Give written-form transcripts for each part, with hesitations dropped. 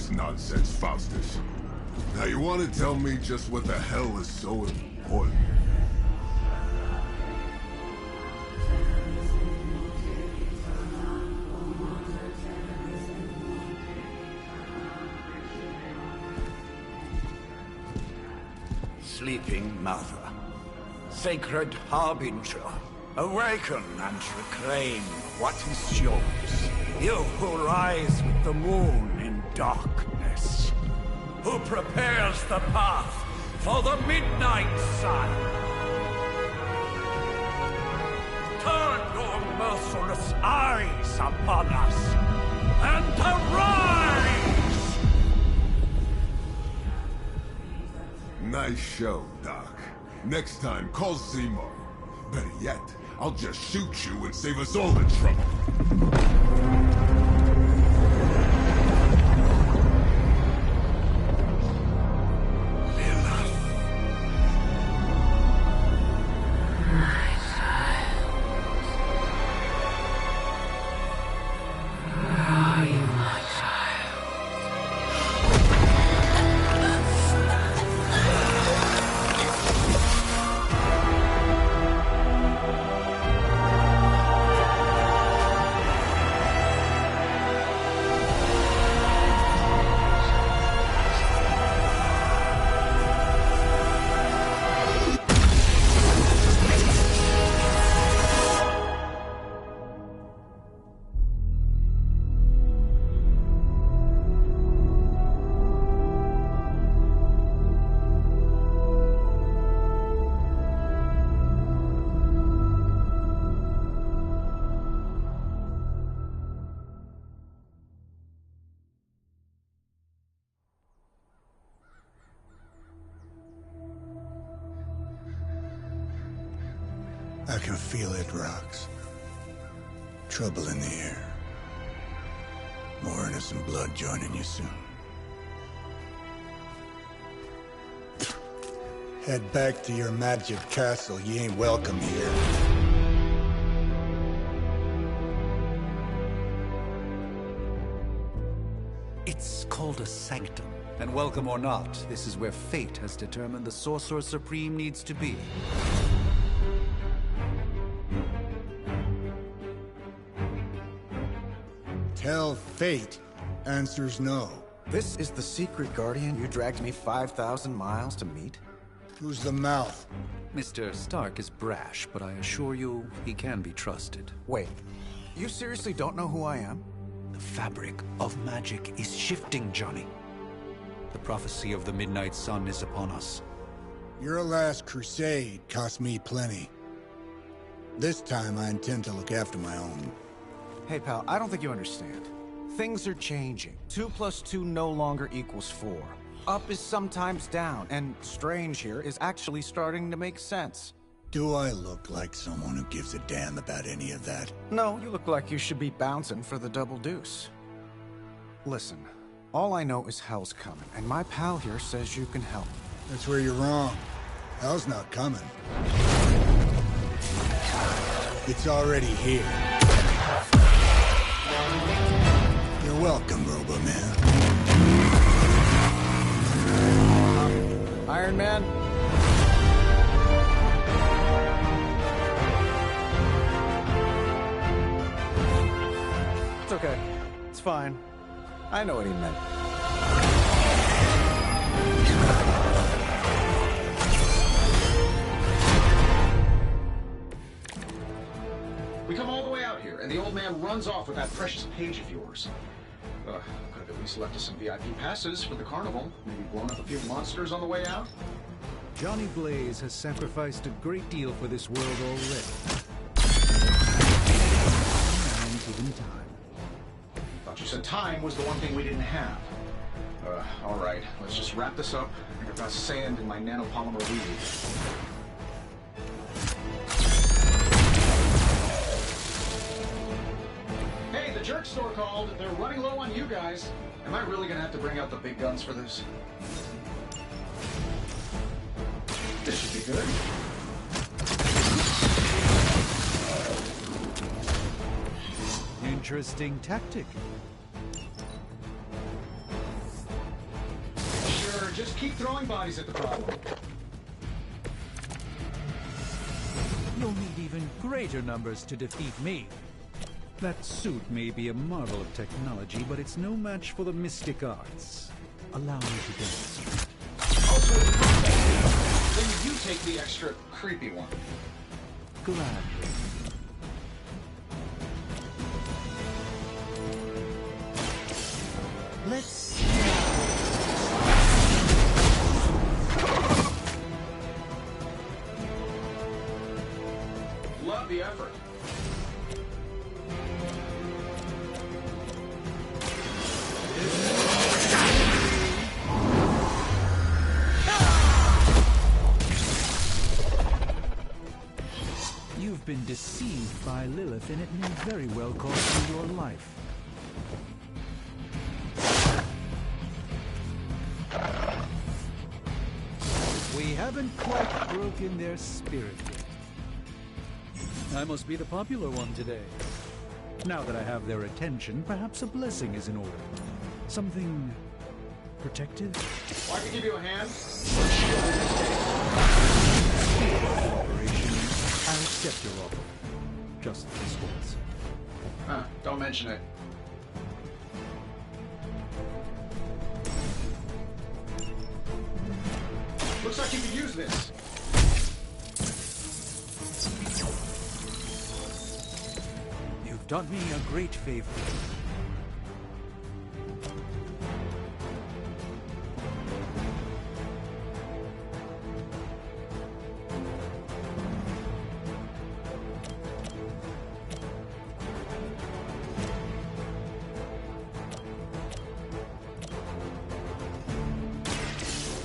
this nonsense, Faustus. Now you want to tell me just what the hell is so important? Sleeping Mother, sacred harbinger, awaken and reclaim what is yours. You who rise with the moon in darkness, who prepares the path for the midnight sun. Turn your merciless eyes upon us, and arise! Nice show, Doc. Next time, call Seymour. Better yet, I'll just shoot you and save us all the trouble. I can feel it, Rox. Trouble in the air. More innocent blood joining you soon. Head back to your magic castle. You ain't welcome here. It's called a sanctum. And welcome or not, this is where fate has determined the Sorcerer Supreme needs to be. Tell fate. Answers no. This is the secret guardian you dragged me 5,000 miles to meet? Who's the mouth? Mr. Stark is brash, but I assure you, he can be trusted. Wait, you seriously don't know who I am? The fabric of magic is shifting, Johnny. The prophecy of the Midnight Sun is upon us. Your last crusade cost me plenty. This time I intend to look after my own. Hey pal, I don't think you understand. Things are changing. 2 + 2 no longer equals 4. Up is sometimes down, and Strange here is actually starting to make sense. Do I look like someone who gives a damn about any of that? No, you look like you should be bouncing for the double deuce. Listen, all I know is hell's coming, and my pal here says you can help. That's where you're wrong. Hell's not coming. It's already here. You're welcome, Robo-Man. Iron Man? It's okay. It's fine. I know what he meant. We come all the way out here, and the old man runs off with that precious page of yours. Could have at least left us some VIP passes for the carnival. Maybe blown up a few monsters on the way out. Johnny Blaze has sacrificed a great deal for this world already. And given time. Thought you said time was the one thing we didn't have. All right, let's just wrap this up. I've got sand in my nanopolymer weave. Hey, the jerk store called. They're running low on you guys. Am I really gonna have to bring out the big guns for this? This should be good. Interesting tactic. Just keep throwing bodies at the problem. You'll need even greater numbers to defeat me. That suit may be a marvel of technology, but it's no match for the mystic arts. Allow me to demonstrate. Also, it's combat. Then you take the extra creepy one. Gladly. Let's see. Love the effort. You've been deceived by Lilith, and it may very well cost you your life. We haven't quite broken their spirit yet. I must be the popular one today. Now that I have their attention, perhaps a blessing is in order. Something protective? Well, I can give you a hand. Operation. I'll accept your offer. Just this once. Don't mention it. Looks like you could use this. You've done me a great favor.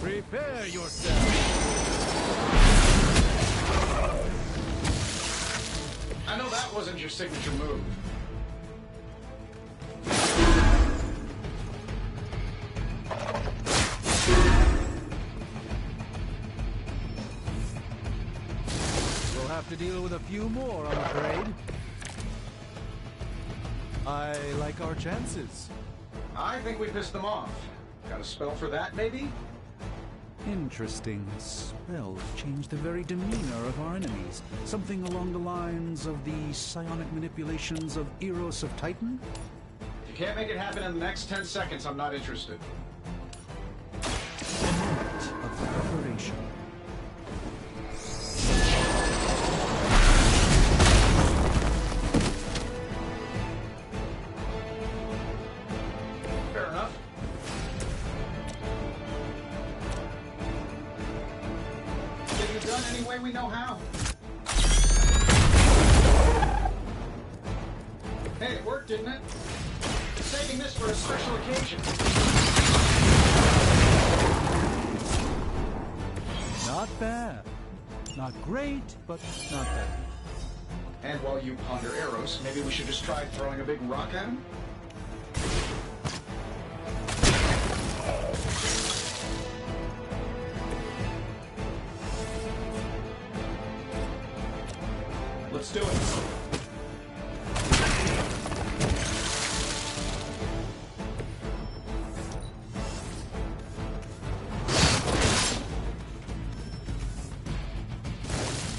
Prepare yourself. I know that wasn't your signature move. We'll have to deal with a few more, I'm afraid. I like our chances. I think we pissed them off. Got a spell for that, maybe? Interesting. Spells change the very demeanor of our enemies. Something along the lines of the psionic manipulations of Eros of Titan? If you can't make it happen in the next 10 seconds, I'm not interested. A moment of preparation. Fair enough. Get it done any way we know how. Hey, it worked, didn't it? Saving this for a special occasion. Not bad. Not great, but not bad. And while you ponder arrows, maybe we should just try throwing a big rock at him? Let's do it.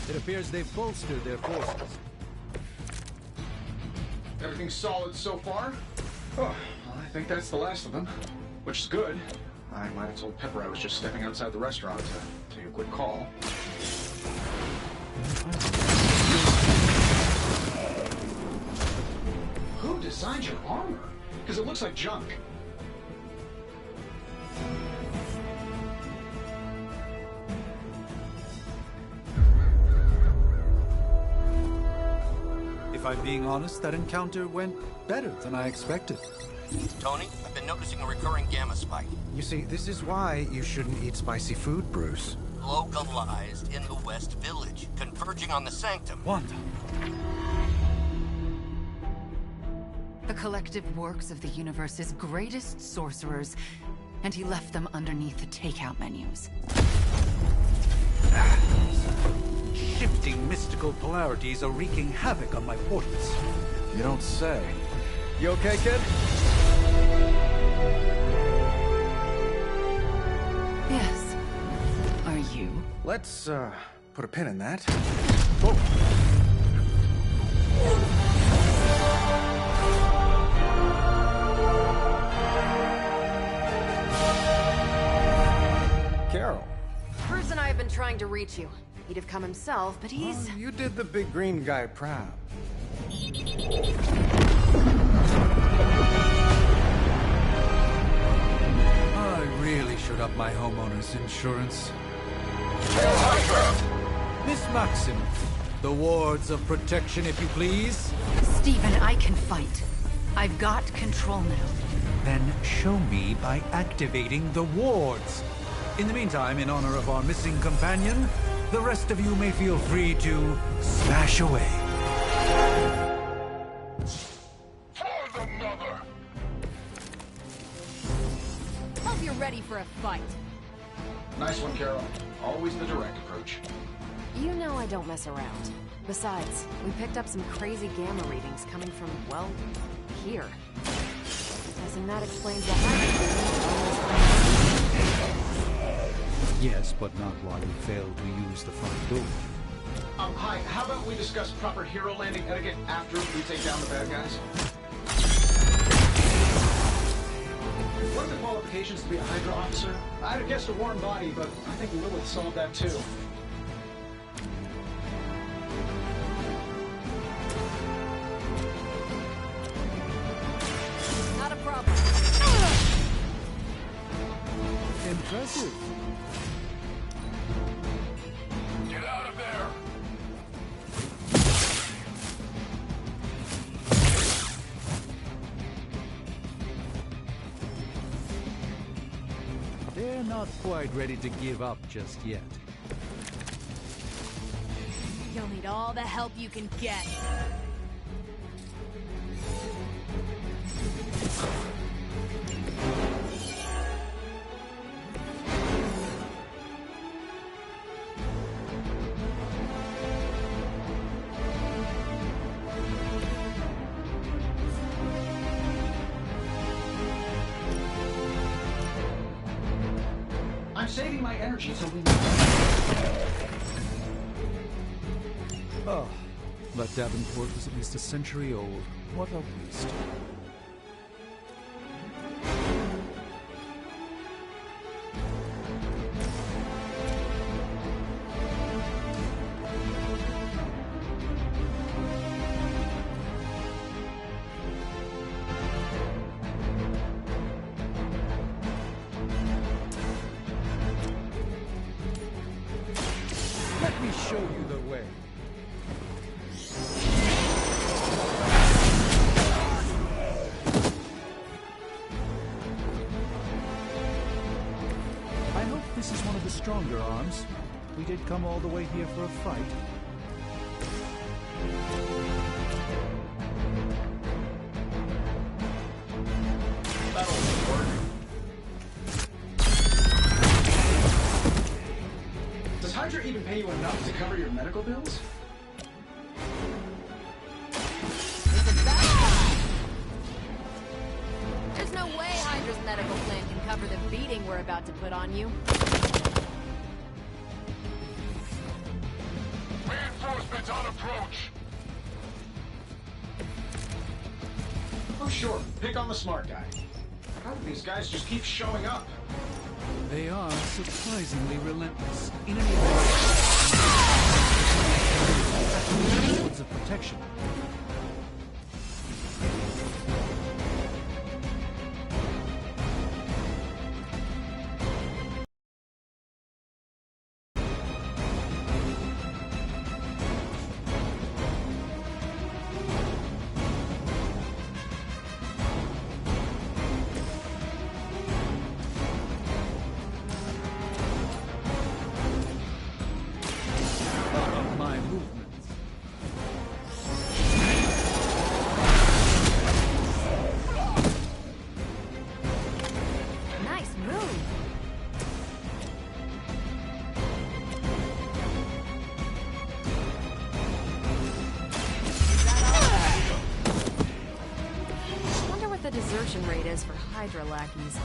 It appears they've bolstered their forces. Everything's solid so far? Oh, well, I think that's the last of them. Which is good. I might have told Pepper I was just stepping outside the restaurant to take a quick call. Who designed your armor? Because it looks like junk. If I'm being honest, that encounter went better than I expected. Tony, I've been noticing a recurring gamma spike. You see, this is why you shouldn't eat spicy food, Bruce. Localized in the West Village, converging on the Sanctum. Wanda. The collective works of the universe's greatest sorcerers, and he left them underneath the takeout menus. Shifting mystical polarities are wreaking havoc on my portals. You don't say. You okay, kid? Yeah. let's, put a pin in that. Carol. Bruce and I have been trying to reach you. He'd have come himself, but he's... Oh, you did the big green guy proud. I really should up my homeowner's insurance. Miss Maxim, the wards of protection, if you please. Stephen, I can fight. I've got control now. Then show me by activating the wards. In the meantime, in honor of our missing companion, the rest of you may feel free to smash away. For the mother! Hope you're ready for a fight. Nice one, Carol. Always the direct approach. You know I don't mess around. Besides, we picked up some crazy gamma readings coming from, well, here. Guessing that explains the Hydra. Yes, but not while you failed to use the front door. Hi, how about we discuss proper hero landing etiquette after we take down the bad guys? What are the qualifications to be a Hydra officer? I'd have guessed a warm body, but I think Lilith solved that too. Not a problem. Impressive. Get out of there! They're not quite ready to give up just yet. You'll need all the help you can get. I'm saving my energy so we... Oh, but Davenport was at least a century old. What a waste. Let me show you the way. I hope this is one of the stronger arms. We did come all the way here for a fight. That'll work. Does Hydra even pay you enough to cover your medical bills? There's no way Hydra's medical plan can cover the beating we're about to put on you. Reinforcements on approach! Oh, sure. Pick on the smart guy. How do these guys just keep showing up? They are surprisingly relentless. In any event, of protection. Desertion rate is for Hydra lackeys.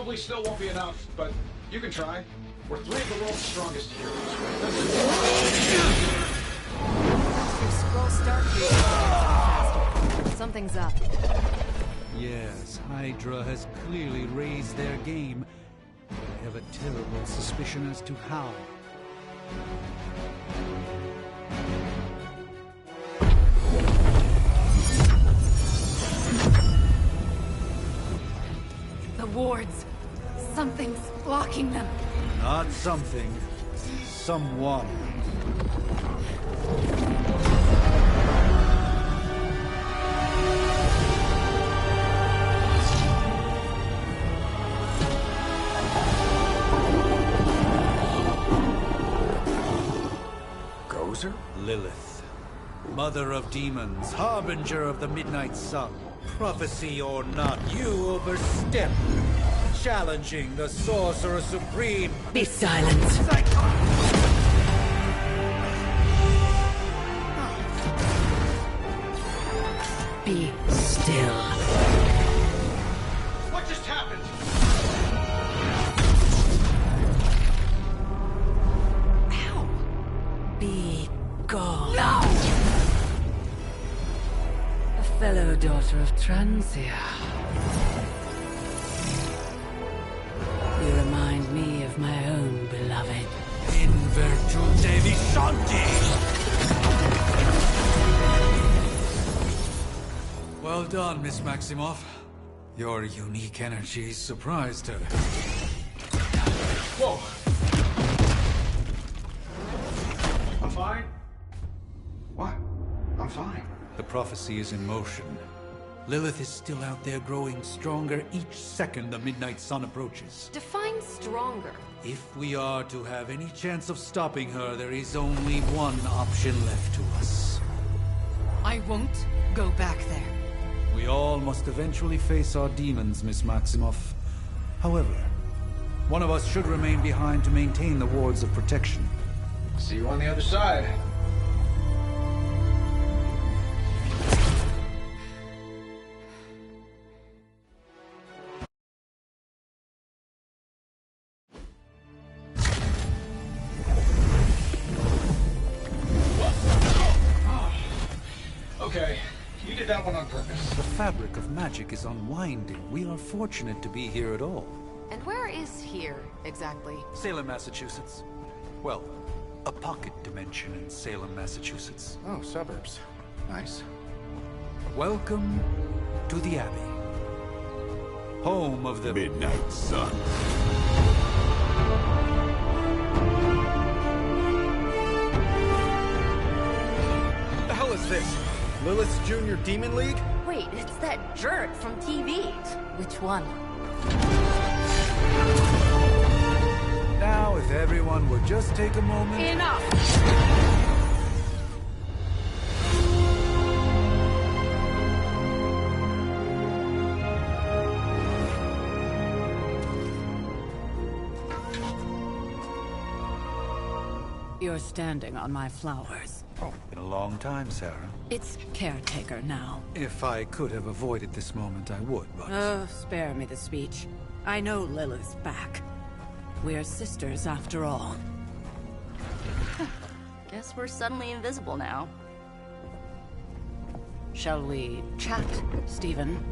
Probably still won't be enough, but you can try. We're three of the world's strongest heroes. Your scroll start faster. Something's up. Yes, Hydra has clearly raised their game. I have a terrible suspicion as to how. The wards. Something's blocking them. Not something. Someone. Gozer? Lilith. Mother of demons, harbinger of the midnight sun. Prophecy or not, you overstep. Challenging the Sorcerer Supreme. Be silent. Be still. What just happened? Ow. Be gone. No! A fellow daughter of Transia. You remind me of my own beloved. In virtute vishanti! Well done, Miss Maximoff. Your unique energy surprised her. Whoa! I'm fine. What? I'm fine. The prophecy is in motion. Lilith is still out there growing stronger each second the midnight sun approaches. Define stronger. If we are to have any chance of stopping her, there is only one option left to us. I won't go back there. We all must eventually face our demons, Miss Maximoff. However, one of us should remain behind to maintain the wards of protection. See you on the other side. Okay, you did that one on purpose. The fabric of magic is unwinding. We are fortunate to be here at all. And where is here, exactly? Salem, Massachusetts. Well, a pocket dimension in Salem, Massachusetts. Oh, suburbs. Nice. Welcome to the Abbey. Home of the Midnight Sun. What the hell is this? Lilith's Junior Demon League? Wait, it's that jerk from TV. Which one? Now, if everyone would just take a moment... Enough! You're standing on my flowers. Oh, been a long time, Sarah. It's caretaker now. If I could have avoided this moment, I would, but... Oh, spare me the speech. I know Lilith's back. We're sisters after all. Guess we're suddenly invisible now. Shall we chat, Stephen?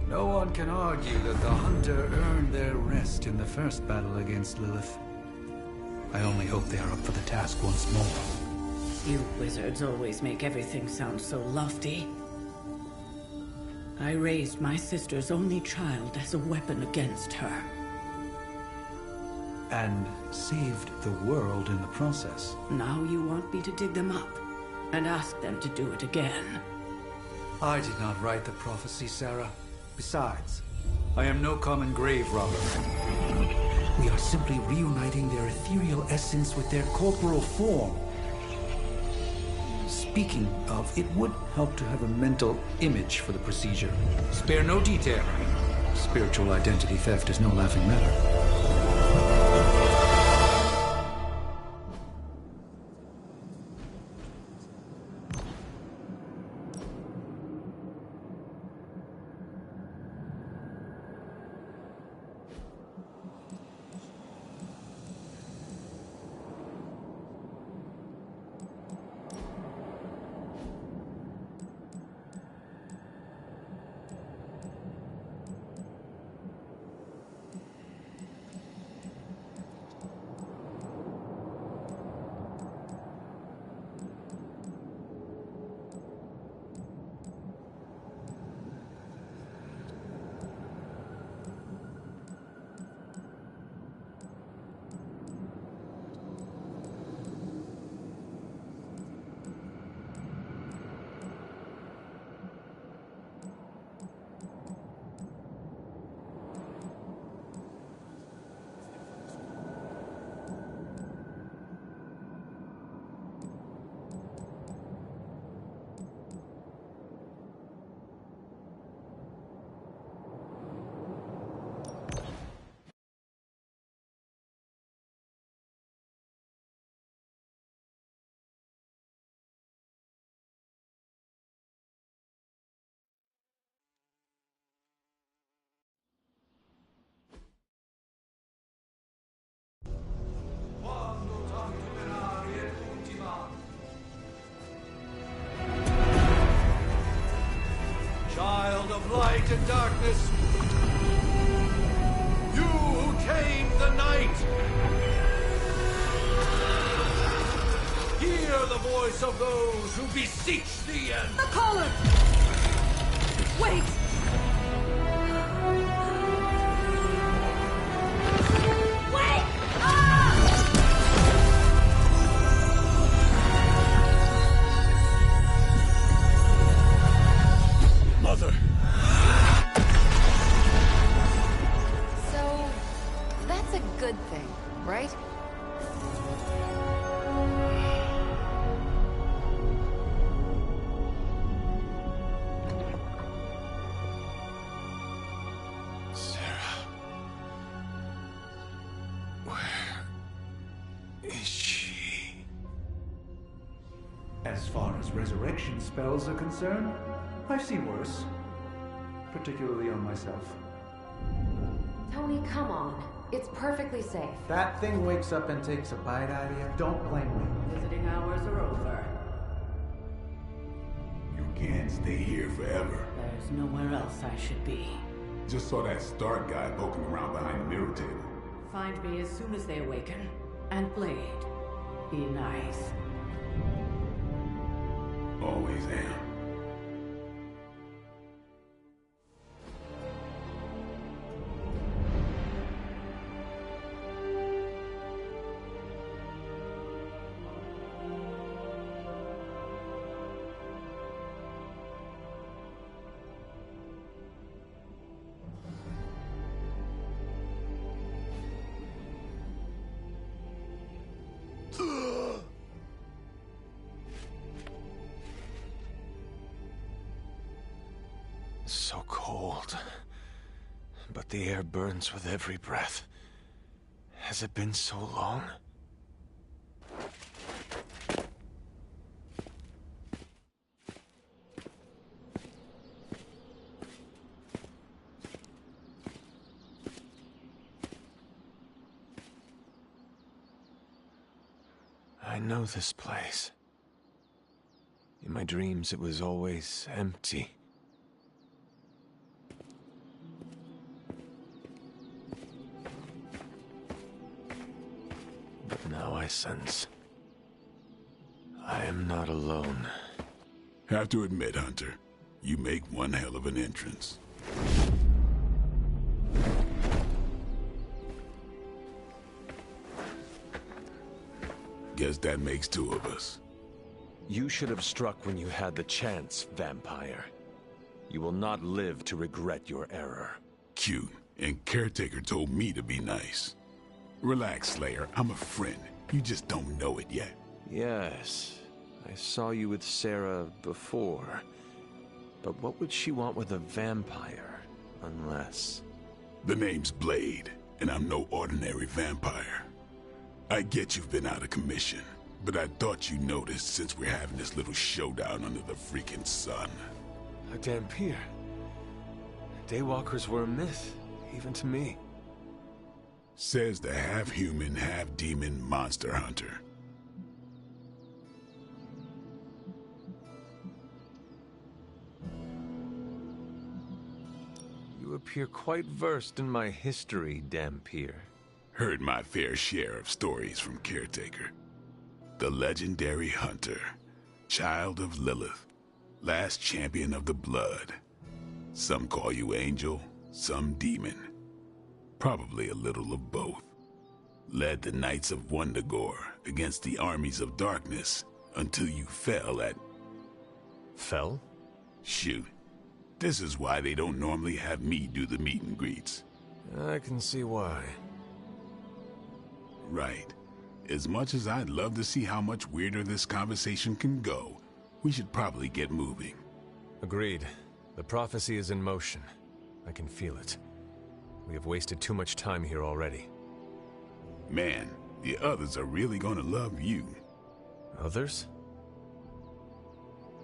No one can argue that the Hunter earned their rest in the first battle against Lilith. I only hope they are up for the task once more. You wizards always make everything sound so lofty. I raised my sister's only child as a weapon against her. And saved the world in the process. Now you want me to dig them up and ask them to do it again. I did not write the prophecy, Sarah. Besides, I am no common grave robber. We are simply reuniting their ethereal essence with their corporal form. Speaking of, it would help to have a mental image for the procedure. Spare no detail. Spiritual identity theft is no laughing matter. light and darkness. You who tame the night. Hear the voice of those who beseech the end. The caller! Wait! Wait! Mother. So, that's a good thing, right? As far as resurrection spells are concerned, I've seen worse. Particularly on myself. Tony, come on. It's perfectly safe. That thing wakes up and takes a bite out of you. Don't blame me. Visiting hours are over. You can't stay here forever. There's nowhere else I should be. Just saw that Stark guy poking around behind the mirror table. Find me as soon as they awaken. And Blade, be nice. Always am. So cold. But the air burns with every breath. Has it been so long? I know this place. In my dreams, it was always empty. But now I sense I am not alone. Have to admit, Hunter, you make one hell of an entrance. Guess that makes two of us. You should have struck when you had the chance, vampire. You will not live to regret your error. Cute, and Caretaker told me to be nice. Relax, Slayer, I'm a friend. You just don't know it yet. Yes, I saw you with Sarah before. But what would she want with a vampire, unless... The name's Blade, and I'm no ordinary vampire. I get you've been out of commission, but I thought you noticed since we're having this little showdown under the freaking sun. A Dhampir. Daywalkers were a myth, even to me. Says the half-human, half-demon monster hunter. You appear quite versed in my history, Dhampir. Heard my fair share of stories from Caretaker. The legendary hunter, child of Lilith, last champion of the blood. Some call you angel, some demon. Probably a little of both. Led the Knights of Wundagore against the armies of darkness until you fell at... Fell? Shoot. This is why they don't normally have me do the meet and greets. I can see why. Right. As much as I'd love to see how much weirder this conversation can go, we should probably get moving. Agreed. The prophecy is in motion. I can feel it. We have wasted too much time here already. Man, the others are really gonna love you. Others?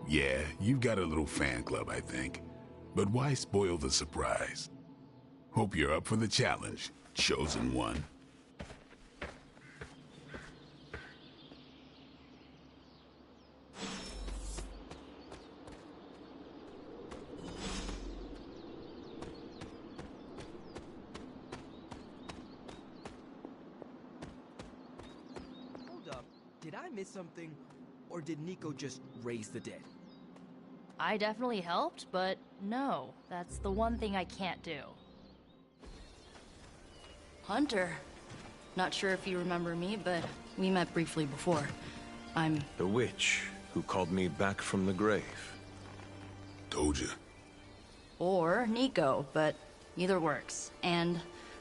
Yeah, you've got a little fan club, I think. But why spoil the surprise? Hope you're up for the challenge, Chosen One. I miss something? Or did Nico just raise the dead? I definitely helped, but no, that's the one thing I can't do. Hunter. Not sure if you remember me, but we met briefly before. I'm... The witch who called me back from the grave. Told you. Or Nico, but either works. And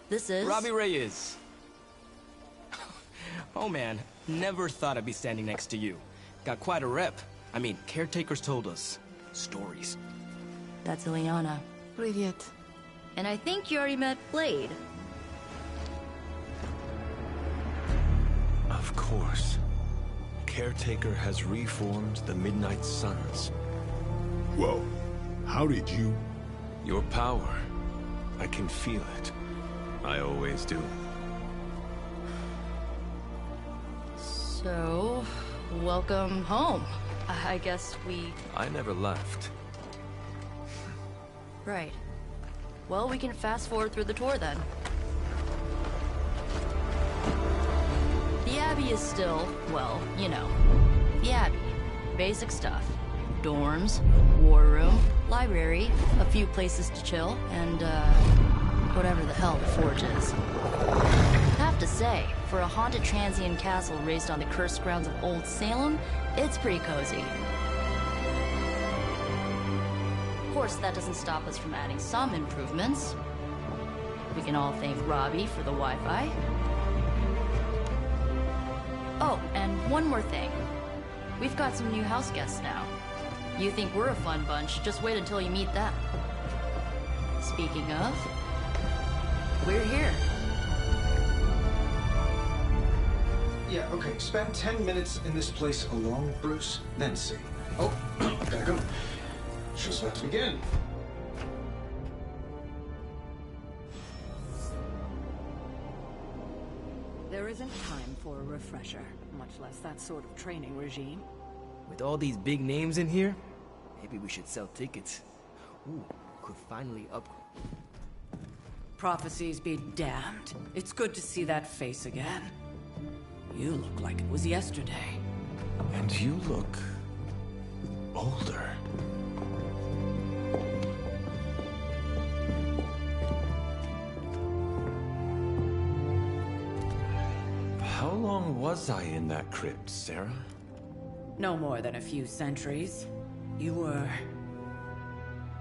this is... Robbie Reyes. Oh man, never thought I'd be standing next to you. Got quite a rep. I mean, caretakers told us. Stories. That's Ileana. Привет. And I think you already met Blade. Of course. Caretaker has reformed the Midnight Suns. Whoa. How did you... Your power. I can feel it. I always do. So... welcome home. I guess we... I never left. Right. Well, we can fast forward through the tour then. The Abbey is still, well, you know, the Abbey. Basic stuff. Dorms, war room, library, a few places to chill, and, whatever the hell the Forge is. Have to say, for a haunted transient castle raised on the cursed grounds of Old Salem, it's pretty cozy. Of course, that doesn't stop us from adding some improvements. We can all thank Robbie for the Wi-Fi. Oh, and one more thing. We've got some new house guests now. You think we're a fun bunch, just wait until you meet them. Speaking of, we're here. Yeah, okay. Spend 10 minutes in this place alone, Bruce, then see. Oh, gotta go. Show's about to begin. There isn't time for a refresher, much less that sort of training regime. With all these big names in here, maybe we should sell tickets. Ooh, could finally up... Prophecies be damned. It's good to see that face again. You look like it was yesterday. And you look... older. How long was I in that crypt, Sarah? No more than a few centuries. You were...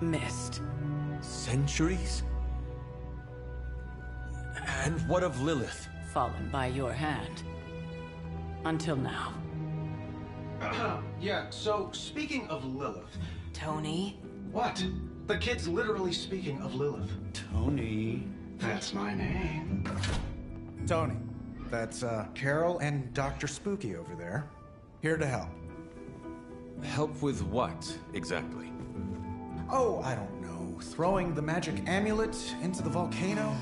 missed. Centuries? And what of Lilith? Fallen by your hand. Until now. Yeah, so speaking of Lilith... Tony? What? The kid's literally speaking of Lilith. Tony. That's my name. Tony. That's, Carol and Dr. Spooky over there. Here to help. Help with what, exactly? Oh, I don't know. Throwing the magic amulet into the volcano?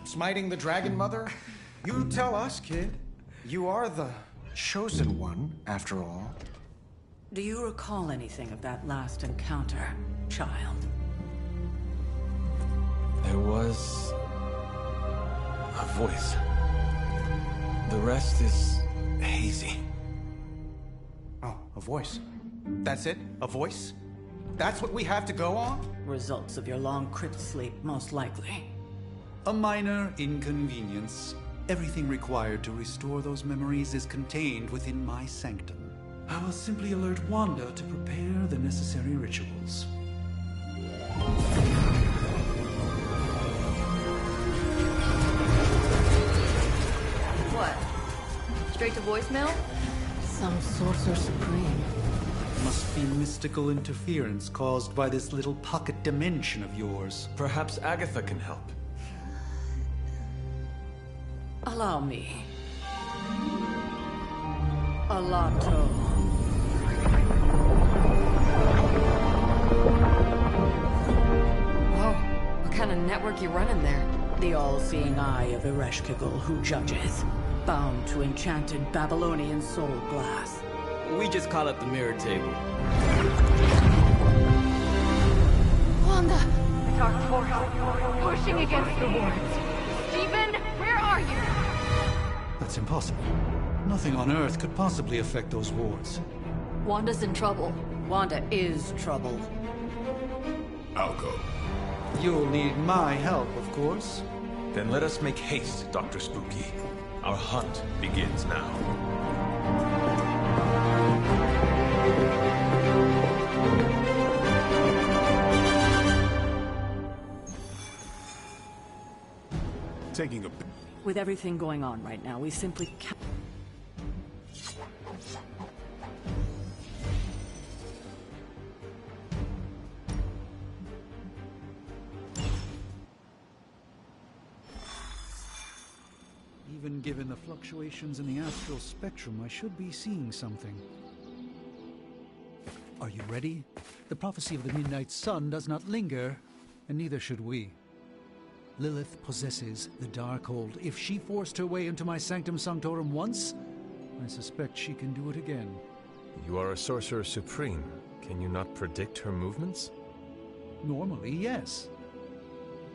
Smiting the Dragon Mother? You tell us, kid. You are the chosen one, after all. Do you recall anything of that last encounter, child? There was... a voice. The rest is hazy. Oh, a voice. That's it? A voice? That's what we have to go on? Results of your long crypt sleep, most likely. A minor inconvenience. Everything required to restore those memories is contained within my sanctum. I will simply alert Wanda to prepare the necessary rituals. What? Straight to voicemail? Some sorcerer supreme. Must be mystical interference caused by this little pocket dimension of yours. Perhaps Agatha can help. Allow me. Alato. Whoa, what kind of network you running there? The all-seeing eye of Ereshkigal who judges, bound to enchanted Babylonian soul glass. We just call it the mirror table. Wanda! Dark force, pushing against the wards. Stephen, where are you? That's impossible. Nothing on Earth could possibly affect those wards. Wanda's in trouble. Wanda is trouble. I'll go. You'll need my help, of course. Then let us make haste, Dr. Spooky. Our hunt begins now. Taking a... With everything going on right now, we simply can't... Even given the fluctuations in the astral spectrum, I should be seeing something. Are you ready? The prophecy of the Midnight Sun does not linger, and neither should we. Lilith possesses the Darkhold. If she forced her way into my Sanctum Sanctorum once, I suspect she can do it again. You are a Sorcerer Supreme. Can you not predict her movements? Normally, yes.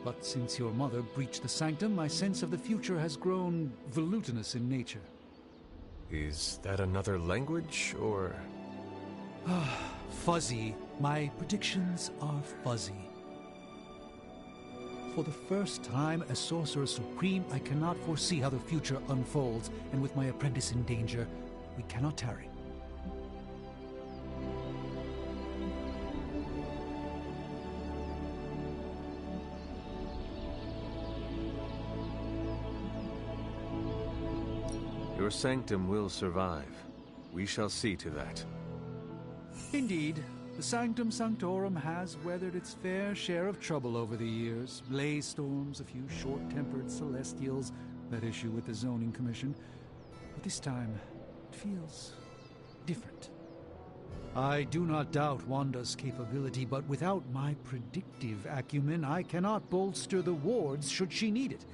But since your mother breached the Sanctum, my sense of the future has grown volutinous in nature. Is that another language, or...? Fuzzy. My predictions are fuzzy. For the first time as Sorcerer Supreme, I cannot foresee how the future unfolds, and with my apprentice in danger, we cannot tarry. Your sanctum will survive. We shall see to that. Indeed. The Sanctum Sanctorum has weathered its fair share of trouble over the years. Blaze storms, a few short-tempered celestials, that issue with the Zoning Commission. But this time, it feels different. I do not doubt Wanda's capability, but without my predictive acumen, I cannot bolster the wards should she need it.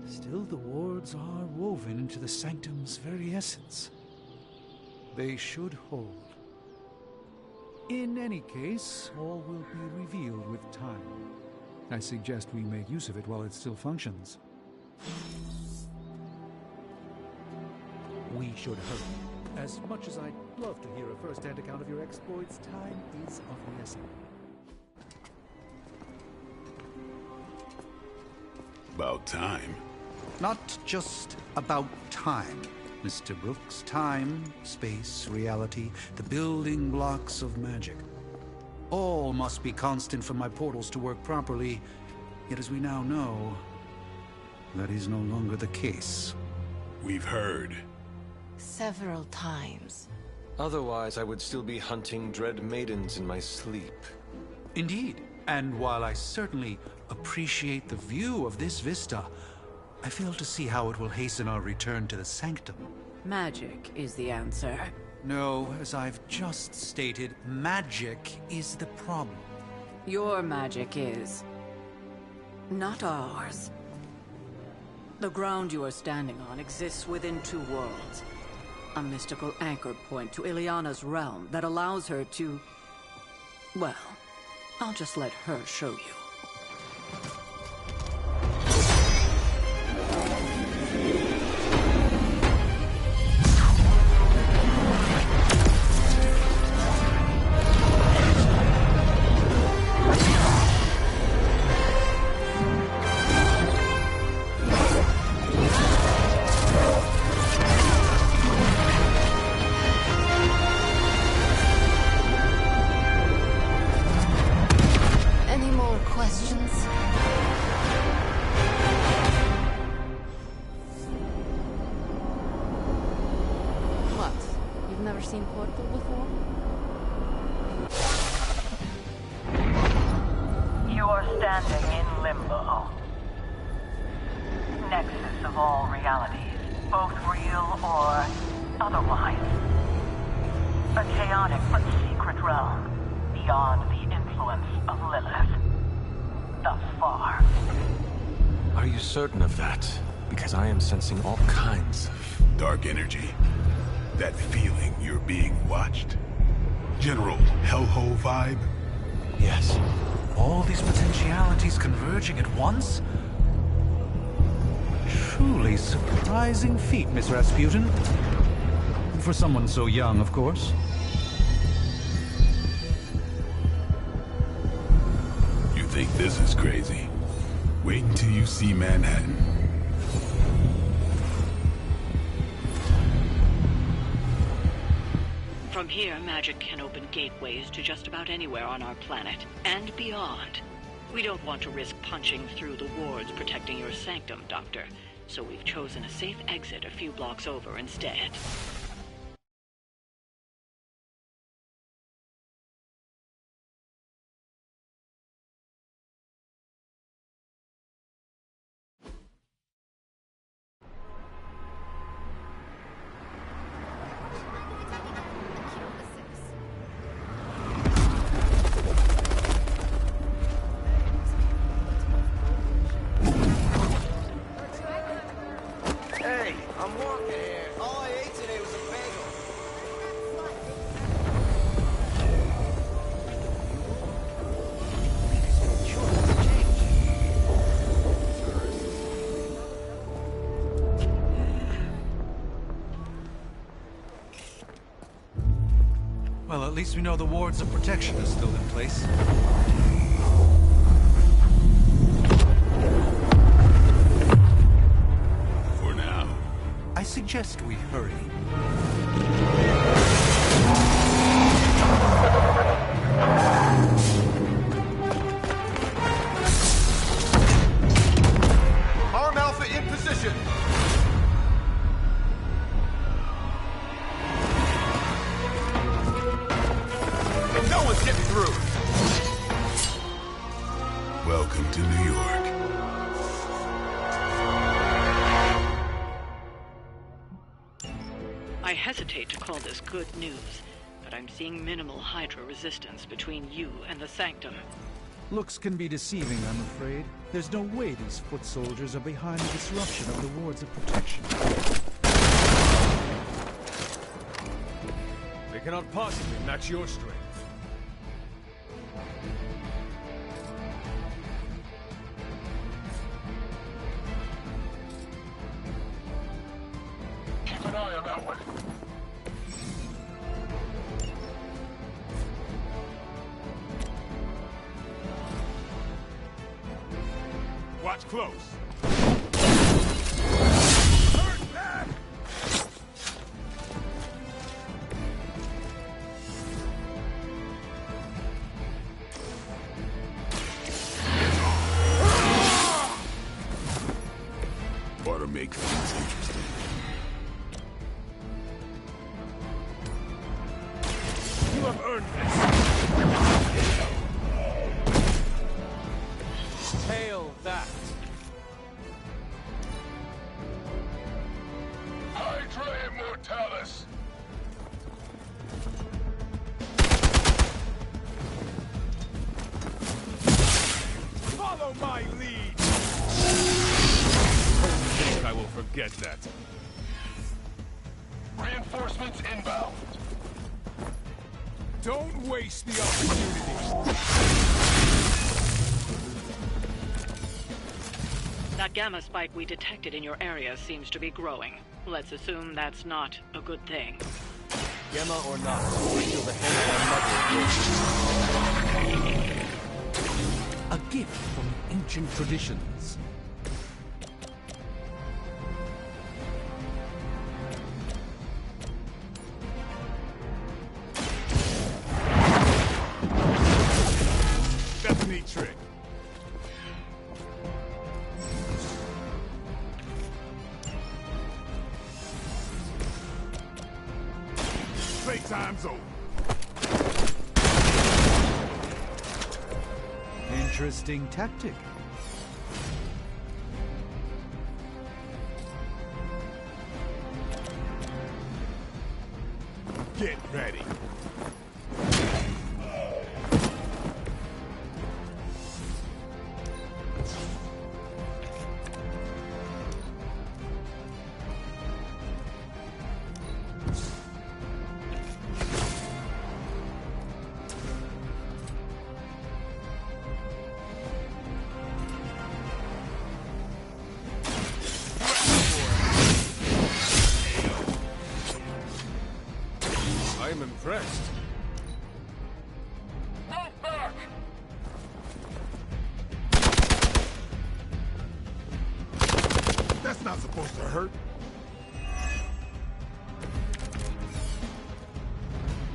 Still, the wards are woven into the Sanctum's very essence. They should hold. In any case, all will be revealed with time. I suggest we make use of it while it still functions. We should hurry. As much as I'd love to hear a first-hand account of your exploits, time is of the essence. About time. Not just about time, Mr. Brooks. Time, space, reality, the building blocks of magic. All must be constant for my portals to work properly, yet as we now know, that is no longer the case. We've heard. Several times. Otherwise, I would still be hunting dread maidens in my sleep. Indeed. And while I certainly appreciate the view of this vista, I fail to see how it will hasten our return to the Sanctum. Magic is the answer. No, as I've just stated, magic is the problem. Your magic is... not ours. The ground you are standing on exists within two worlds. A mystical anchor point to Illyana's realm that allows her to... well, I'll just let her show you. Certain of that, because I am sensing all kinds of... dark energy. That feeling you're being watched. General hellhole vibe? Yes. All these potentialities converging at once? truly surprising feat, Miss Rasputin. For someone so young, of course. You think this is crazy? Wait until you see Manhattan. From here, magic can open gateways to just about anywhere on our planet, and beyond. We don't want to risk punching through the wards protecting your sanctum, Doctor, so we've chosen a safe exit a few blocks over instead. Hey, I'm walking here. All I ate today was a bagel. Well, at least we know the wards of protection are still in place. For now. I suggest we hurry. Arm Alpha in position. No one's getting through. Welcome to New York. I hesitate to call this good news, but I'm seeing minimal Hydra resistance between you and the Sanctum. Looks can be deceiving, I'm afraid. There's no way these foot soldiers are behind the disruption of the wards of protection. They cannot possibly match your strength. Keep an eye on that one. Watch close. Turn back! Ought to make things interesting. You have earned this. Hail that. Hydra Immortalis! Follow my lead. Don't think I will forget that. Reinforcements inbound. Don't waste the opportunity. That gamma spike we detected in your area seems to be growing. Let's assume that's not a good thing. Gamma or not, we're still the head A gift from ancient traditions. That's a neat trick. Playtime's over. Interesting tactic. Get ready. impressed. Move back! That's not supposed to hurt.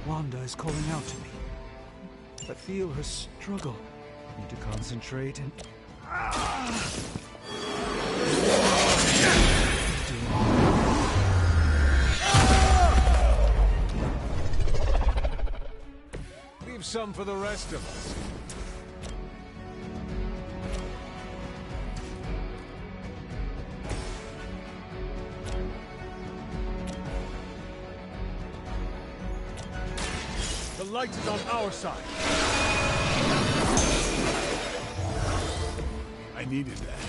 Wanda is calling out to me. I feel her struggle. Need to concentrate and... Leave some for the rest of us. The light is on our side. I needed that.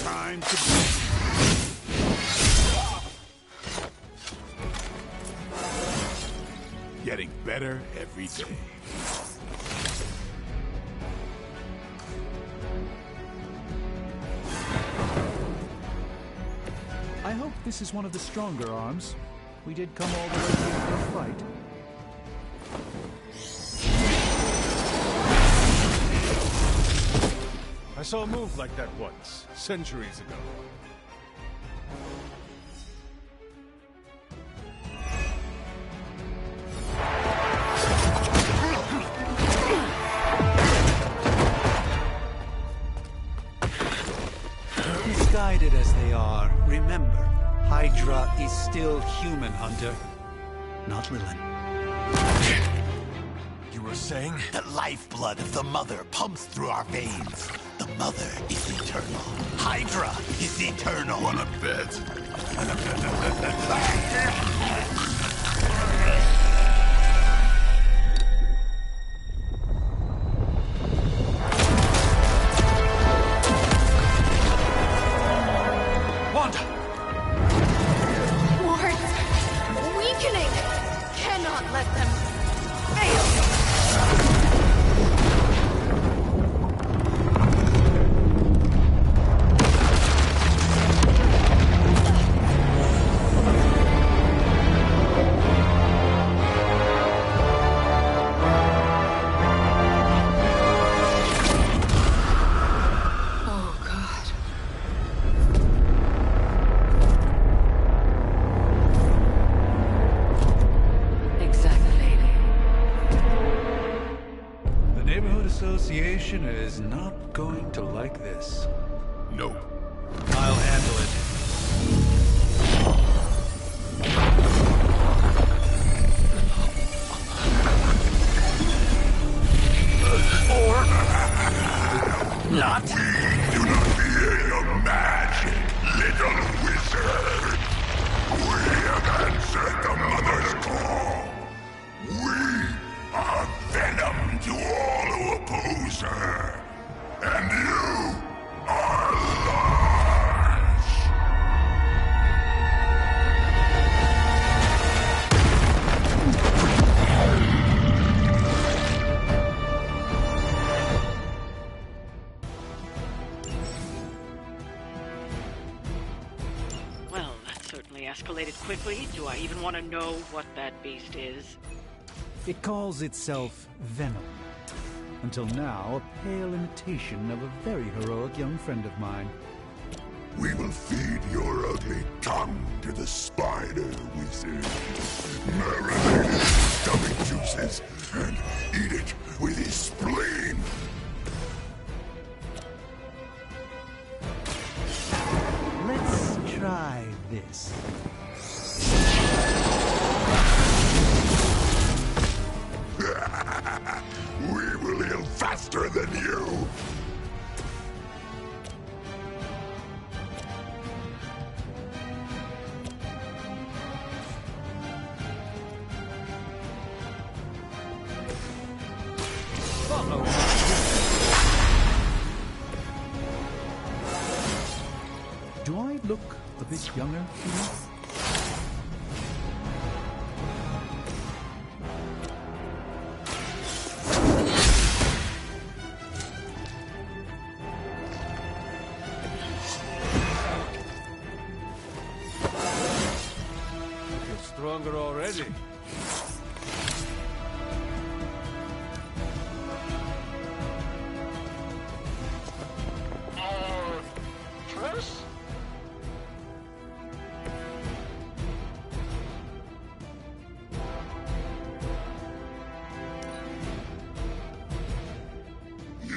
Time to getting better every day. I hope this is one of the stronger arms. We did come all the way here for a fight. I saw a move like that once, centuries ago. Misguided as they are, remember, Hydra is still human, Hunter. Not Lilin. You were saying? The lifeblood of the Mother pumps through our veins. The Mother is eternal. Hydra is eternal. Wanna bet? Wanda! Wards! Weakening! Cannot let them fail! Oh, God. Exactly. The Neighborhood Association is not going to like this. Nope. I'll handle it. Not. Do not fear your magic, little wizard. We have answered the Mother's call. We are venom to all who oppose her. And you are large. Well, that certainly escalated quickly. Do I even want to know what that beast is? It calls itself Venom. Until now, a pale imitation of a very heroic young friend of mine. We will feed your ugly tongue to the spider wizard. Marinate his stomach juices and eat it with his spleen. Let's try this. We will heal faster than you. Do I look a bit younger to you?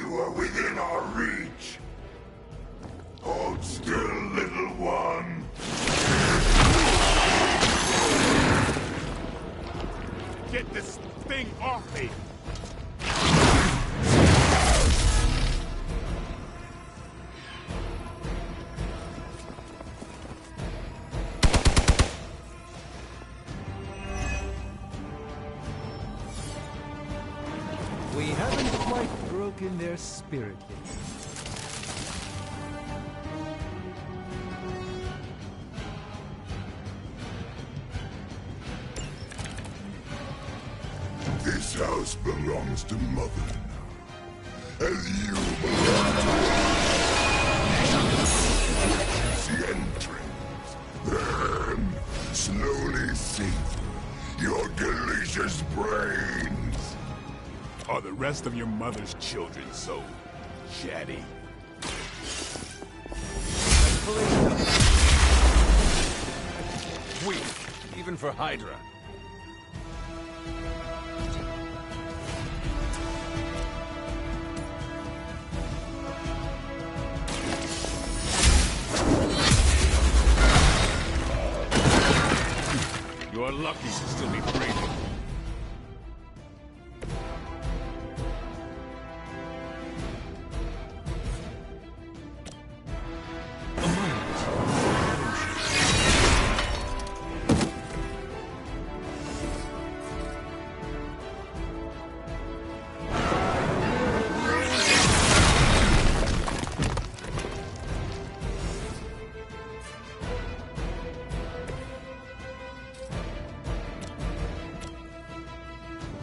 You are within our reach. Hold still, little one. Get this thing off me! We haven't quite broken their spirit yet. This house belongs to Mother now, as you belong to us. The entrance, then slowly savor your delicious brains. Are the rest of your mother's children so chatty? Weak, even for Hydra. You're lucky to still be breathing.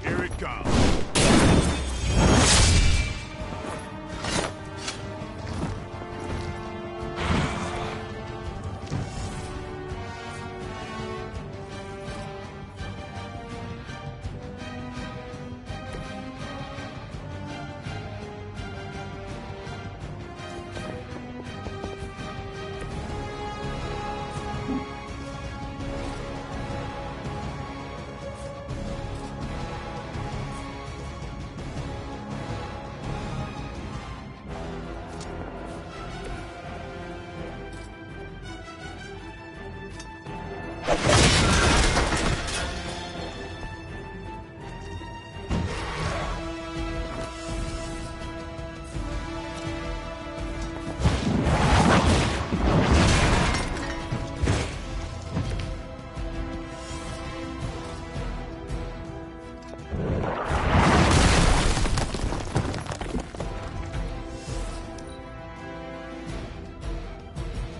Here it comes.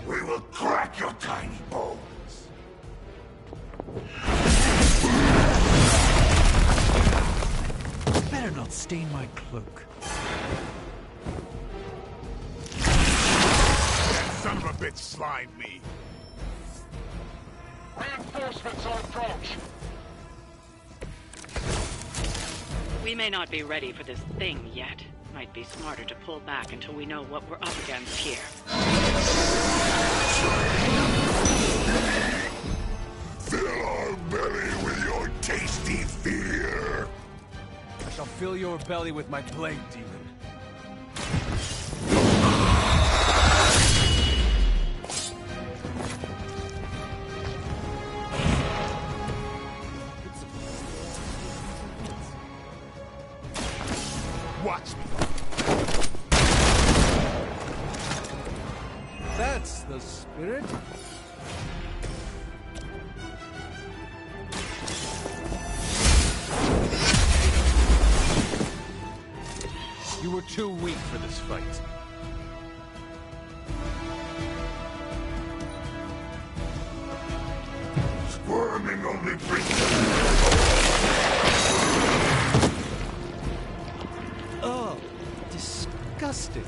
We will crack your tiny bones. Better not stain my cloak. That son of a bitch slimed me. Reinforcements on approach. We may not be ready for this thing yet. Might be smarter to pull back until we know what we're up against here. Fill our belly with your tasty fear. I shall fill your belly with my blade, demon. Watch me. That's the spirit. You were too weak for this fight. Squirming only brings Oh, disgusting.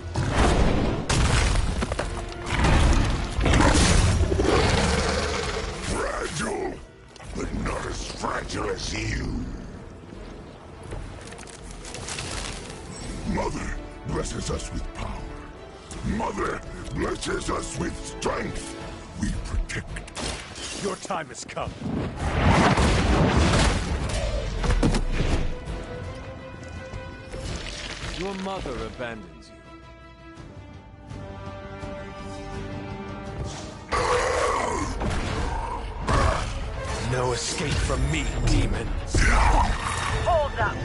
fragile, but not as fragile as you. Mother blesses us with power. Mother blesses us with strength. We protect. Your time has come. Your mother abandons you. No escape from me, demon. Hold up.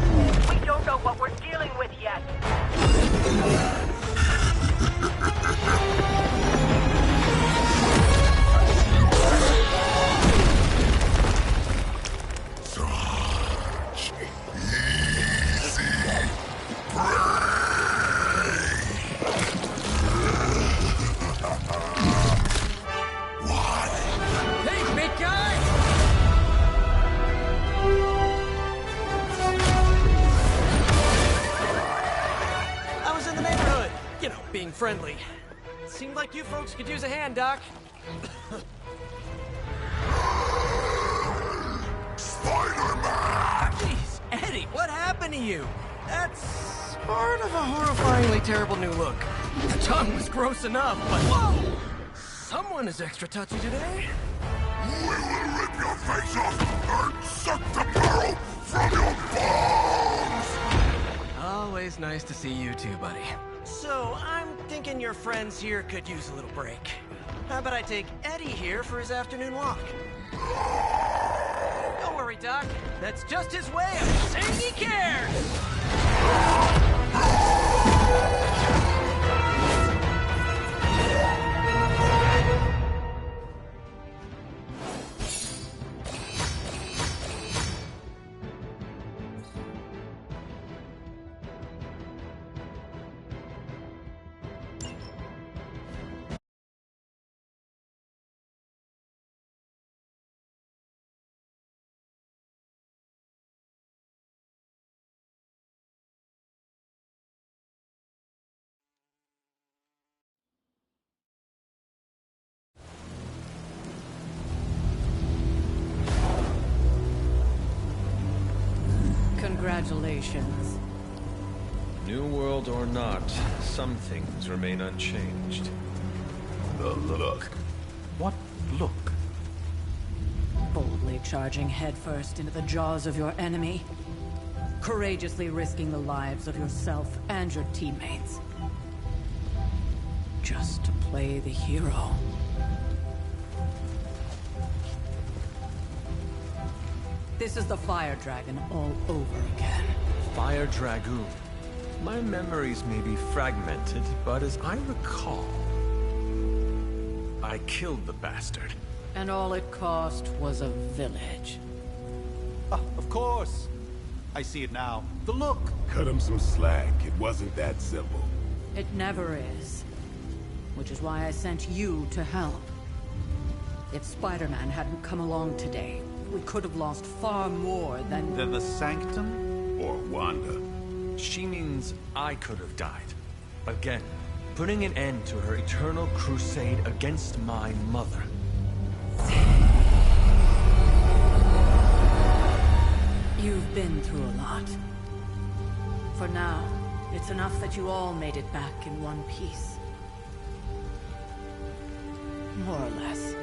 We don't know what we're dealing with yet. Friendly. Seemed like you folks could use a hand, Doc. Spider-Man! Jeez, Eddie, what happened to you? That's sort of a horrifyingly terrible new look. The tongue was gross enough, but whoa! Someone is extra touchy today. We will rip your face off and suck the marrow from your bones! Always nice to see you too, buddy. So, I'm thinking your friends here could use a little break. How about I take Eddie here for his afternoon walk? Don't worry, Doc. That's just his way of saying he cares! Congratulations. New world or not, some things remain unchanged. The look. What look? Boldly charging headfirst into the jaws of your enemy. Courageously risking the lives of yourself and your teammates. Just to play the hero. This is the Fire Dragon all over again. Fire Dragoon. My memories may be fragmented, but as I recall, I killed the bastard. And all it cost was a village. Of course. I see it now. The look. Cut him some slack. It wasn't that simple. It never is. Which is why I sent you to help. If Spider-Man hadn't come along today, we could have lost far more than... Than the Sanctum? Or Wanda. She means I could have died. Again, putting an end to her eternal crusade against my mother. You've been through a lot. For now, it's enough that you all made it back in one piece. More or less.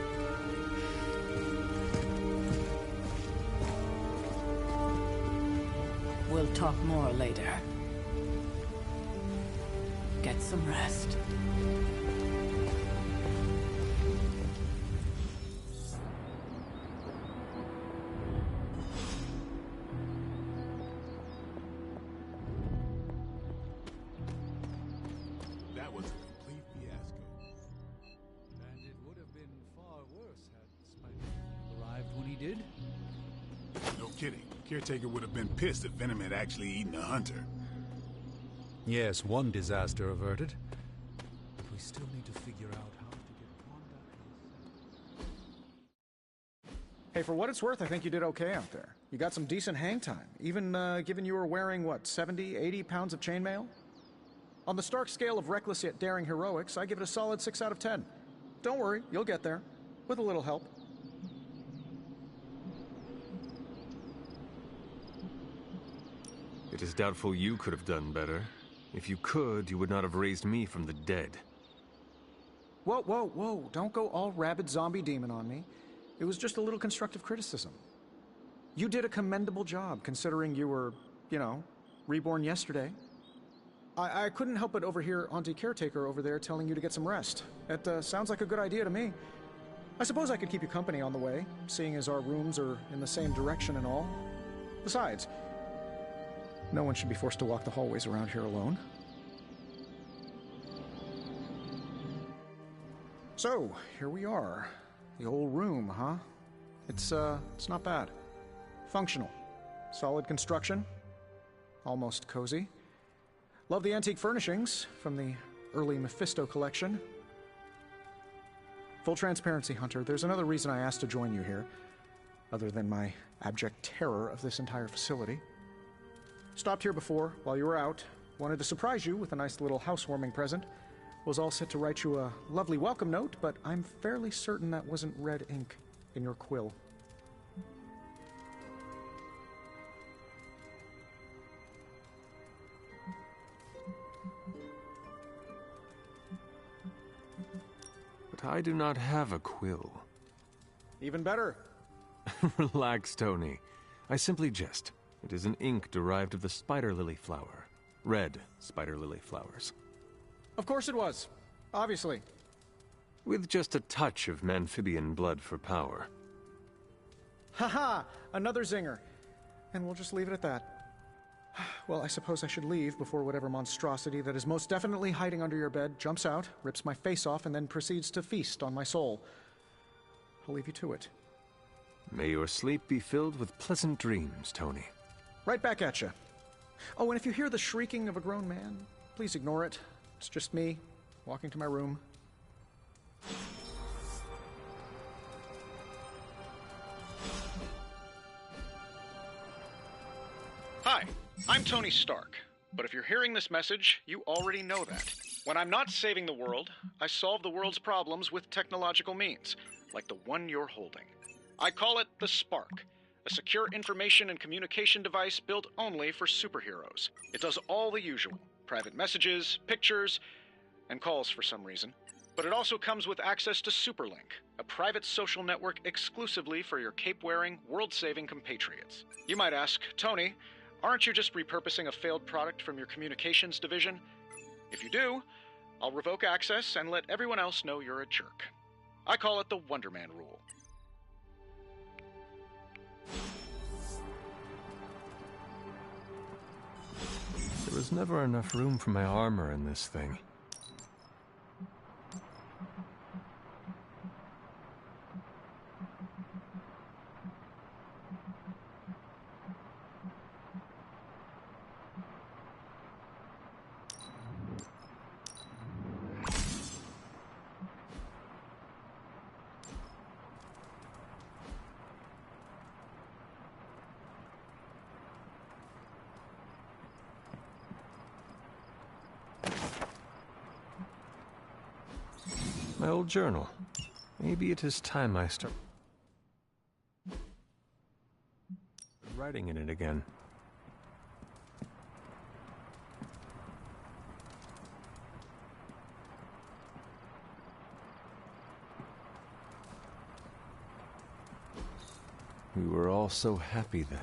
We'll talk more later. Get some rest. That was a complete fiasco. And it would have been far worse had Spider-Man arrived when he did. No kidding. Caretaker would have been pissed if Venom had actually eaten a hunter. Yes, one disaster averted. But we still need to figure out how to get Wanda. Hey, for what it's worth, I think you did okay out there. You got some decent hang time, even given you were wearing, what, 70, 80 pounds of chainmail? On the Stark scale of reckless yet daring heroics, I give it a solid 6 out of 10. Don't worry, you'll get there. With a little help. It is doubtful you could have done better. If you could, you would not have raised me from the dead. Whoa, whoa, whoa. Don't go all rabid zombie demon on me. It was just a little constructive criticism. You did a commendable job, considering you were, you know, reborn yesterday. I couldn't help but overhear Auntie Caretaker over there telling you to get some rest. It sounds like a good idea to me. I suppose I could keep you company on the way, seeing as our rooms are in the same direction and all. Besides, no one should be forced to walk the hallways around here alone. So, here we are. The old room, huh? It's not bad. Functional. Solid construction. Almost cozy. Love the antique furnishings from the early Mephisto collection. Full transparency, Hunter, there's another reason I asked to join you here, other than my abject terror of this entire facility. Stopped here before, while you were out. Wanted to surprise you with a nice little housewarming present. Was all set to write you a lovely welcome note, but I'm fairly certain that wasn't red ink in your quill. But I do not have a quill. Even better. Relax, Tony. I simply jest. It is an ink derived of the spider lily flower. Red spider lily flowers. Of course it was. Obviously. With just a touch of Memphibian blood for power. Haha! Another zinger. And we'll just leave it at that. Well, I suppose I should leave before whatever monstrosity that is most definitely hiding under your bed jumps out, rips my face off, and then proceeds to feast on my soul. I'll leave you to it. May your sleep be filled with pleasant dreams, Tony. Right back at you. Oh, and if you hear the shrieking of a grown man, please ignore it. It's just me, walking to my room. Hi, I'm Tony Stark, but if you're hearing this message, you already know that. When I'm not saving the world, I solve the world's problems with technological means, like the one you're holding. I call it the Spark, a secure information and communication device built only for superheroes. It does all the usual, private messages, pictures, and calls for some reason. But it also comes with access to Superlink, a private social network exclusively for your cape-wearing, world-saving compatriots. You might ask, Tony, aren't you just repurposing a failed product from your communications division? If you do, I'll revoke access and let everyone else know you're a jerk. I call it the Wonder Man rule. There was never enough room for my armor in this thing. My old journal. Maybe it is time I start writing in it again. We were all so happy then.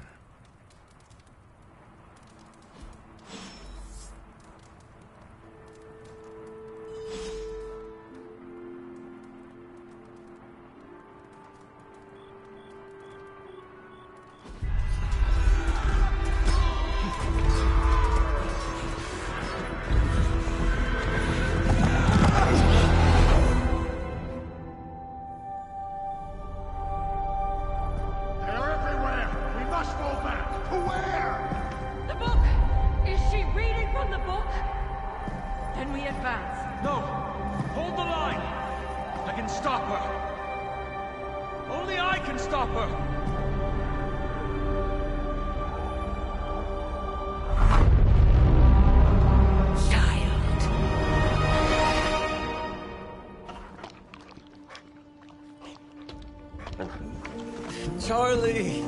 Charlie!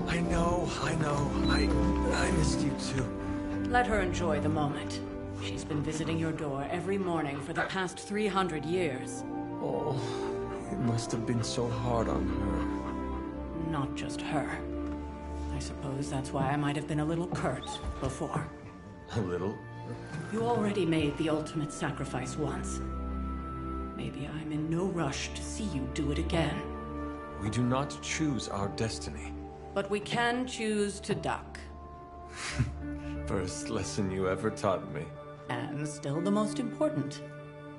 I know. I missed you too. Let her enjoy the moment. She's been visiting your door every morning for the past 300 years. Oh, it must have been so hard on her. Not just her. I suppose that's why I might have been a little curt before. A little. You already made the ultimate sacrifice once. Maybe I'm in no rush to see you do it again. We do not choose our destiny. But we can choose to duck. First lesson you ever taught me. And still the most important.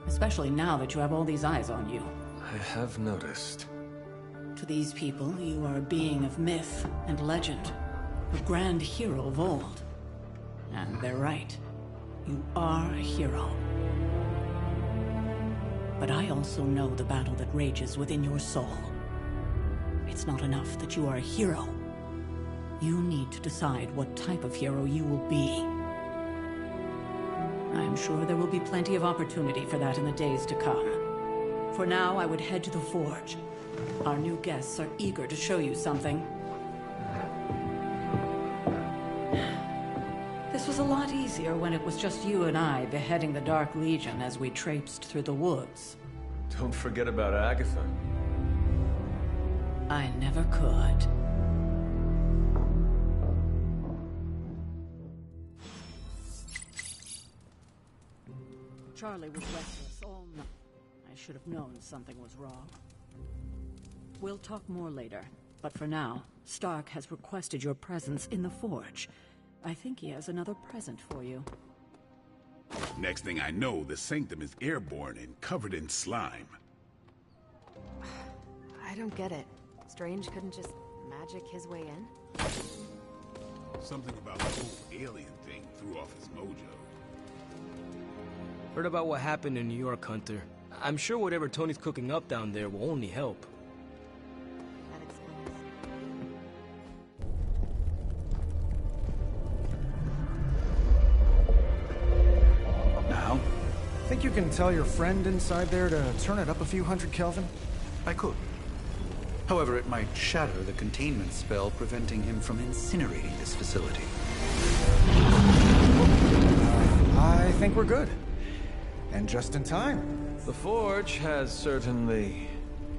Especially now that you have all these eyes on you. I have noticed. To these people, you are a being of myth and legend. A grand hero of old. And they're right. You are a hero. But I also know the battle that rages within your soul. It's not enough that you are a hero. You need to decide what type of hero you will be. I'm sure there will be plenty of opportunity for that in the days to come. For now, I would head to the Forge. Our new guests are eager to show you something. This was a lot easier when it was just you and I beheading the Dark Legion as we traipsed through the woods. Don't forget about Agatha. I never could. Charlie was restless all night. I should have known something was wrong. We'll talk more later, but for now, Stark has requested your presence in the Forge. I think he has another present for you. Next thing I know, the Sanctum is airborne and covered in slime. I don't get it. Strange couldn't just magic his way in? Something about the whole alien thing threw off his mojo. Heard about what happened in New York, Hunter. I'm sure whatever Tony's cooking up down there will only help. That explains. Now? Think you can tell your friend inside there to turn it up a few hundred Kelvin? I could. However, it might shatter the containment spell preventing him from incinerating this facility. I think we're good. And just in time. The Forge has certainly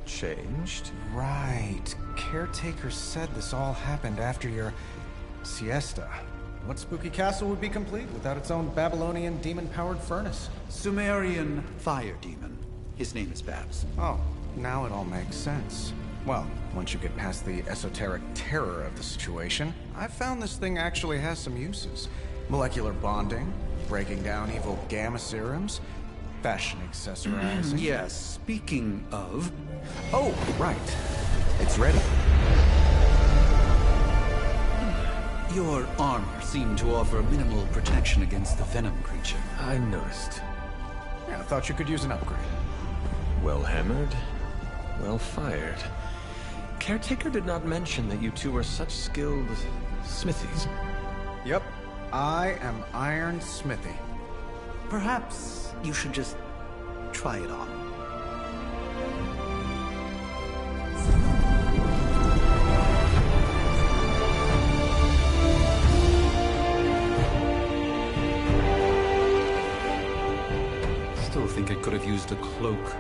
changed. Right. Caretaker said this all happened after your siesta. What spooky castle would be complete without its own Babylonian demon-powered furnace? Sumerian fire demon. His name is Babs. Oh, now it all makes sense. Well, once you get past the esoteric terror of the situation, I've found this thing actually has some uses. Molecular bonding, breaking down evil gamma serums, fashion accessorizing. Yes, speaking of... Oh, right. It's ready. Your armor seemed to offer minimal protection against the venom creature. I noticed. Yeah, I thought you could use an upgrade. Well hammered, well fired. Caretaker did not mention that you two were such skilled smithies. Yep, I am Iron Smithy. Perhaps you should just try it on. Still think I could have used a cloak.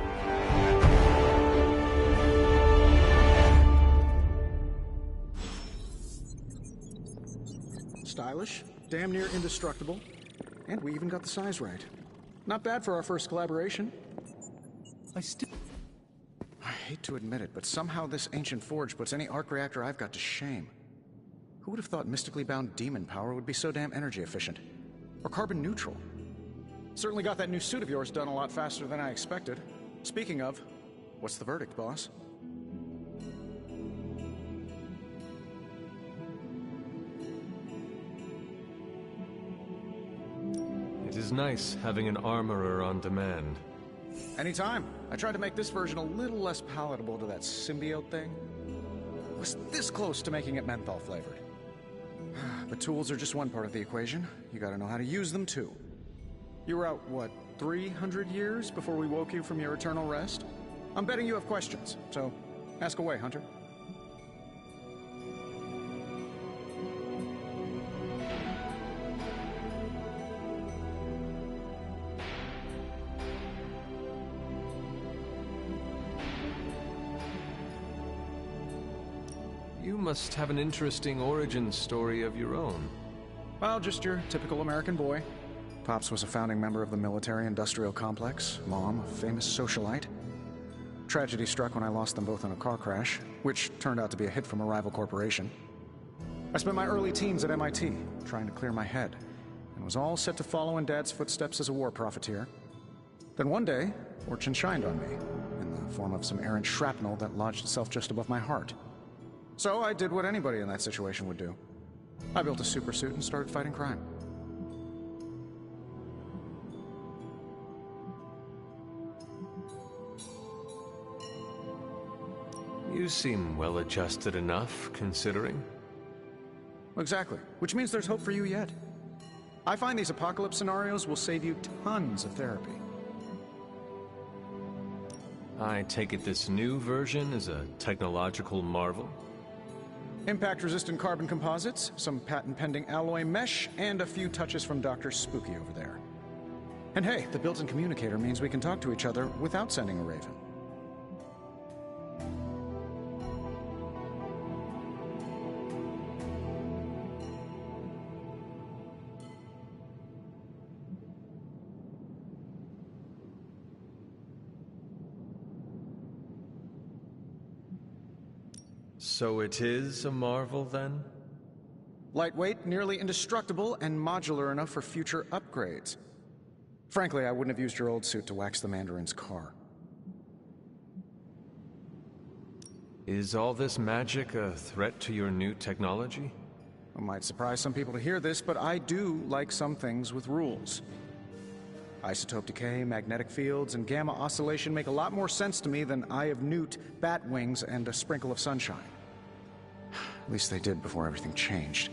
Stylish, damn near indestructible, and we even got the size right. Not bad for our first collaboration. I hate to admit it, but somehow this ancient forge puts any arc reactor I've got to shame. Who would have thought mystically bound demon power would be so damn energy efficient? Or carbon neutral? Certainly got that new suit of yours done a lot faster than I expected. Speaking of, what's the verdict, boss? It is nice having an armorer on demand. Anytime. I tried to make this version a little less palatable to that symbiote thing. Was this close to making it menthol flavored. But tools are just one part of the equation. You gotta know how to use them too. You were out, what, 300 years before we woke you from your eternal rest? I'm betting you have questions, so ask away, Hunter. You must have an interesting origin story of your own. Well, just your typical American boy. Pops was a founding member of the military-industrial complex. Mom, a famous socialite. Tragedy struck when I lost them both in a car crash, which turned out to be a hit from a rival corporation. I spent my early teens at MIT, trying to clear my head, and was all set to follow in Dad's footsteps as a war profiteer. Then one day, fortune shined on me, in the form of some errant shrapnel that lodged itself just above my heart. So I did what anybody in that situation would do. I built a supersuit and started fighting crime. You seem well-adjusted enough, considering. Exactly, which means there's hope for you yet. I find these apocalypse scenarios will save you tons of therapy. I take it this new version is a technological marvel? Impact-resistant carbon composites, some patent-pending alloy mesh, and a few touches from Dr. Spooky over there. And hey, the built-in communicator means we can talk to each other without sending a raven. So it is a marvel, then? Lightweight, nearly indestructible, and modular enough for future upgrades. Frankly, I wouldn't have used your old suit to wax the Mandarin's car. Is all this magic a threat to your new technology? It might surprise some people to hear this, but I do like some things with rules. Isotope decay, magnetic fields, and gamma oscillation make a lot more sense to me than Eye of Newt, bat wings, and a sprinkle of sunshine. At least they did before everything changed.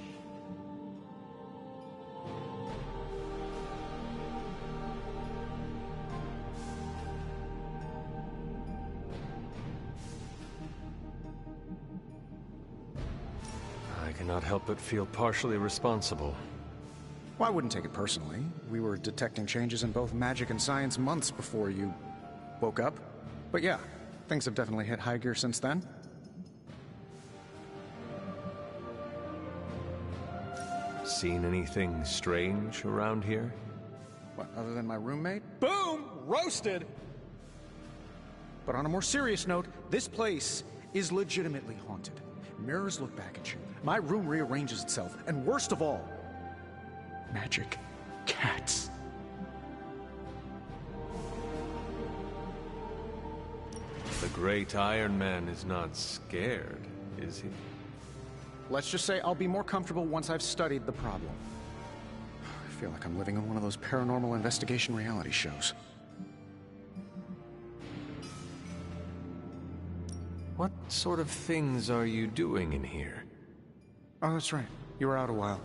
I cannot help but feel partially responsible. Well, I wouldn't take it personally. We were detecting changes in both magic and science months before you woke up. But yeah, things have definitely hit high gear since then. Seen anything strange around here? What, other than my roommate? Boom! Roasted! But on a more serious note, this place is legitimately haunted. Mirrors look back at you. My room rearranges itself. And worst of all, magic cats. The great Iron Man is not scared, is he? Let's just say I'll be more comfortable once I've studied the problem. I feel like I'm living in one of those paranormal investigation reality shows. What sort of things are you doing in here? Oh, that's right. You were out a while.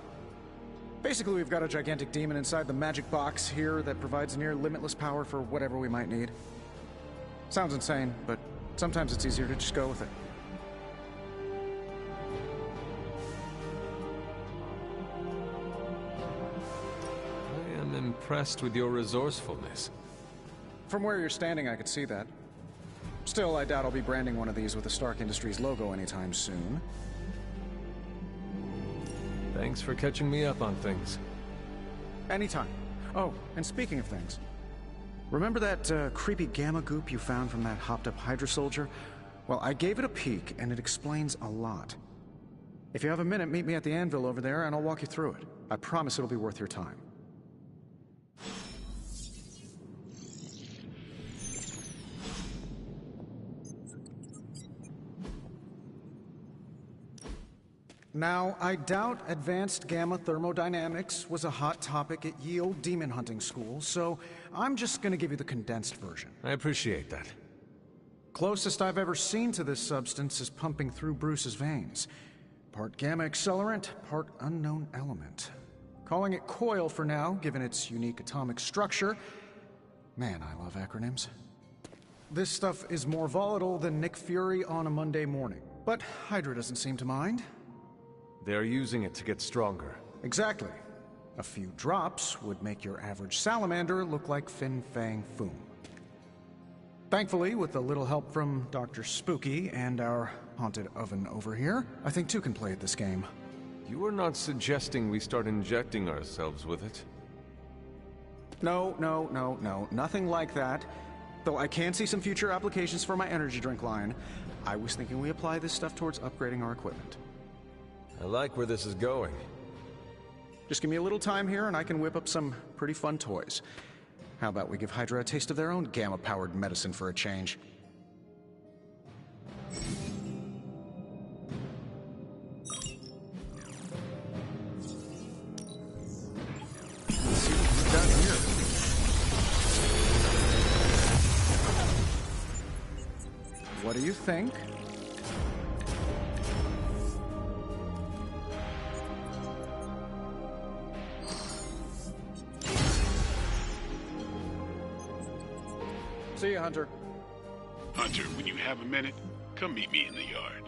Basically, we've got a gigantic demon inside the magic box here that provides near limitless power for whatever we might need. Sounds insane, but sometimes it's easier to just go with it. I am impressed with your resourcefulness. From where you're standing, I could see that. Still, I doubt I'll be branding one of these with the Stark Industries logo anytime soon. Thanks for catching me up on things. Anytime. Oh, and speaking of things, remember that creepy gamma goop you found from that hopped-up Hydra soldier? Well, I gave it a peek, and it explains a lot. If you have a minute, meet me at the anvil over there, and I'll walk you through it. I promise it'll be worth your time. Now, I doubt advanced gamma thermodynamics was a hot topic at ye old demon hunting school, so I'm just gonna give you the condensed version. I appreciate that. Closest I've ever seen to this substance is pumping through Bruce's veins. Part gamma accelerant, part unknown element. Calling it coil for now, given its unique atomic structure. Man, I love acronyms. This stuff is more volatile than Nick Fury on a Monday morning, but Hydra doesn't seem to mind. They're using it to get stronger. Exactly. A few drops would make your average salamander look like Fin Fang Foom. Thankfully, with a little help from Dr. Spooky and our haunted oven over here, I think two can play at this game. You are not suggesting we start injecting ourselves with it? No. Nothing like that. Though I can see some future applications for my energy drink line. I was thinking we apply this stuff towards upgrading our equipment. I like where this is going. Just give me a little time here and I can whip up some pretty fun toys. How about we give Hydra a taste of their own gamma-powered medicine for a change? Let's see what we've got here. What do you think? See you, Hunter. Hunter, when you have a minute, come meet me in the yard.